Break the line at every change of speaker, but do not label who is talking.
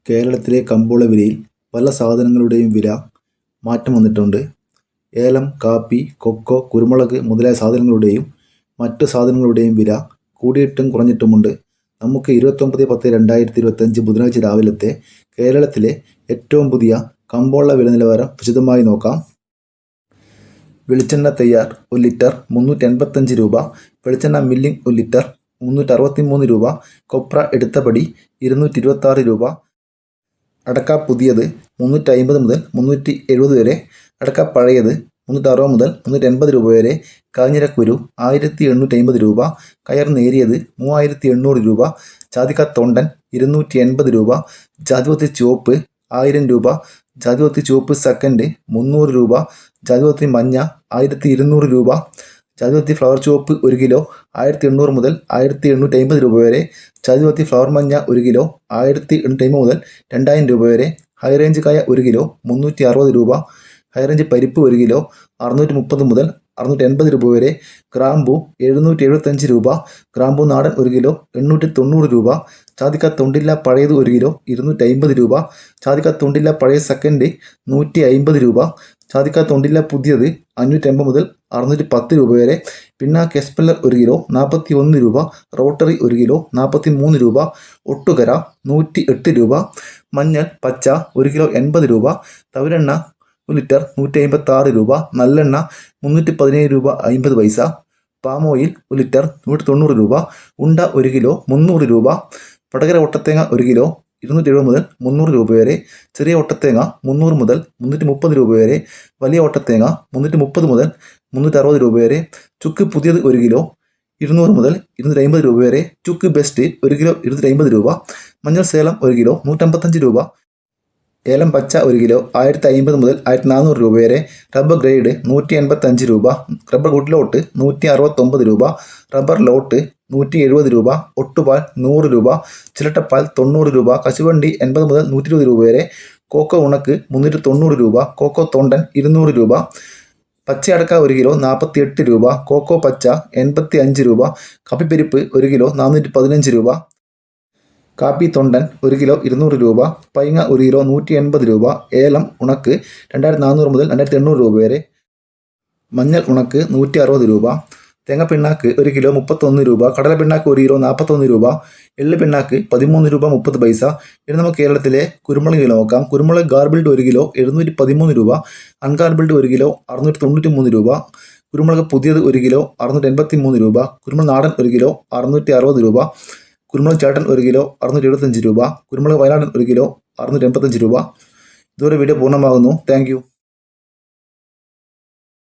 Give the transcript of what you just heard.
കേരളത്തിലെ കമ്പോള വിലയിൽ പല സാധനങ്ങളുടെയും വില മാറ്റം വന്നിട്ടുണ്ട്. ഏലം, കാപ്പി, കൊക്കോ, കുരുമുളക് മുതലായ സാധനങ്ങളുടെയും മറ്റു സാധനങ്ങളുടെയും വില കൂടിയിട്ടും കുറഞ്ഞിട്ടുമുണ്ട്. നമുക്ക് 29/10/2025 ബുധനാഴ്ച രാവിലത്തെ കേരളത്തിലെ ഏറ്റവും പുതിയ കമ്പോള വില നിലവാരം വിശദമായി നോക്കാം. വെളിച്ചെണ്ണ തയ്യാർ 1 ലിറ്റർ 385 രൂപ. വെളിച്ചെണ്ണ മില്ലിംഗ് 1 ലിറ്റർ 363 രൂപ. കൊപ്ര എടുത്തപടി 226 രൂപ. അടക്ക പുതിയത് 350 മുതൽ 370 വരെ. അടക്ക പഴയത് 360 മുതൽ 380 രൂപ വരെ. കാഞ്ഞിരക്കുരു 1850 രൂപ. കയർ നേരിയത് 3800 രൂപ. ജാതിക്ക തൊണ്ടൻ 280 രൂപ. ജാതിപത്രി ചുവപ്പ് 1000 രൂപ. ജാതിപത്രി ചുവപ്പ് സെക്കൻഡ് 300 രൂപ. ജാതിപത്രി മഞ്ഞ 1200 രൂപ. ജാതിപത്രി ഫ്ലവർ ചുവപ്പ് 1 കിലോ 1800 മുതൽ 1850 രൂപ വരെ. ജാതിപത്രി ഫ്ലവർ മഞ്ഞ 1 കിലോ 1850 മുതൽ 2000 രൂപ വരെ. ഹൈറേഞ്ച് കായ 1 കിലോ 360 രൂപ. ഹൈറേഞ്ച് പരിപ്പ് 1 കിലോ 630 മുതൽ 680 രൂപ വരെ. ഗ്രാമ്പൂ 775 രൂപ. ഗ്രാമ്പൂ നാടൻ 1 കിലോ 890 രൂപ. ജാതിക്ക തൊണ്ടില്ല പഴയത് 1 കിലോ 250 രൂപ. ജാതിക്ക തൊണ്ടില്ല പഴയ സെക്കൻഡ് 150 രൂപ. ജാതിക്ക തൊണ്ടില്ല പുതിയത് 550 മുതൽ 610 രൂപ വരെ. പിണ്ണാക്ക് എസ്പെല്ലർ 1 കിലോ 41 രൂപ. റോട്ടറി 1 കിലോ 43 രൂപ. ഒട്ടുകര 108 രൂപ. മഞ്ഞൾ പച്ച 1 കിലോ 80 രൂപ. തവിരെണ്ണ 1 ലിറ്റർ 156 രൂപ. നല്ലെണ്ണ 317 രൂപ 50 പൈസ. പാം ഓയിൽ 1 ലിറ്റർ 190 രൂപ. ഉണ്ട 1 കിലോ 300 രൂപ. വടകര ഒട്ടത്തേങ്ങ 1 കിലോ 270 മുതൽ 300 രൂപ വരെ. ചെറിയ ഒട്ടത്തേങ്ങ 300 മുതൽ 330 രൂപ വരെ. വലിയ ഒട്ടത്തേങ്ങ 330 മുതൽ 360 രൂപ വരെ. ചുക്ക് പുതിയത് 1 കിലോ 200 മുതൽ 250 രൂപ വരെ. ചുക്ക് ബെസ്റ്റ് 1 കിലോ 250 രൂപ. മഞ്ഞൾ സേലം 1 കിലോ 155 രൂപ. ഏലം പച്ച 1 കിലോ 1050 മുതൽ 1400 രൂപ വരെ. റബ്ബർ ഗ്രേഡ് 185 രൂപ. റബ്ബർ ഗുഡ് 169 രൂപ. റബ്ബർ ലോട്ട് 170 രൂപ. ഒട്ടുപാൽ 100 രൂപ. ചിരട്ടപ്പാൽ 90 രൂപ. കശുവണ്ടി 80 മുതൽ 120 രൂപ വരെ. കോക്കോ ഉണക്ക് 390 രൂപ. കോക്കോ തൊണ്ടൻ 200 രൂപ. പച്ചയടക്ക 1 കിലോ 48 രൂപ. കോക്കോ പച്ച 85 രൂപ. കാപ്പിപ്പരിപ്പ് 1 കിലോ 415 രൂപ. കാപ്പി തൊണ്ടൻ 1 കിലോ 200 രൂപ. പൈങ്ങ 1 കിലോ 180 രൂപ. ഏലം ഉണക്ക് 2400 മുതൽ 2800 രൂപ വരെ. മഞ്ഞൾ ഉണക്ക് 160 രൂപ. തേങ്ങ പിണ്ണാക്ക് 1 കിലോ 31 രൂപ. കടല പിണ്ണാക്ക് 1 കിലോ 41 രൂപ. എള്ള് പിണ്ണാക്ക് 13 രൂപ 30 പൈസ. ഇനി നമുക്ക് കേരളത്തിലെ കുരുമുളക് കിലോ നോക്കാം. കുരുമുളക് ഗാർബിൾഡ് 1 കിലോ 713 രൂപ. അൺഗാർബിൾഡ് 1 കിലോ 693 രൂപ. കുരുമുളക് പുതിയത് 1 കിലോ 683 രൂപ. കുരുമുളക് നാടൻ 1 കിലോ 660 രൂപ. കുരുമുളക് ചേട്ടൻ 1 കിലോ 675 രൂപ. കുരുമുളക് വയനാടൻ 1 കിലോ 685 രൂപ. ഇതുവരെ വീഡിയോ പൂർണ്ണമാകുന്നു. Thank you.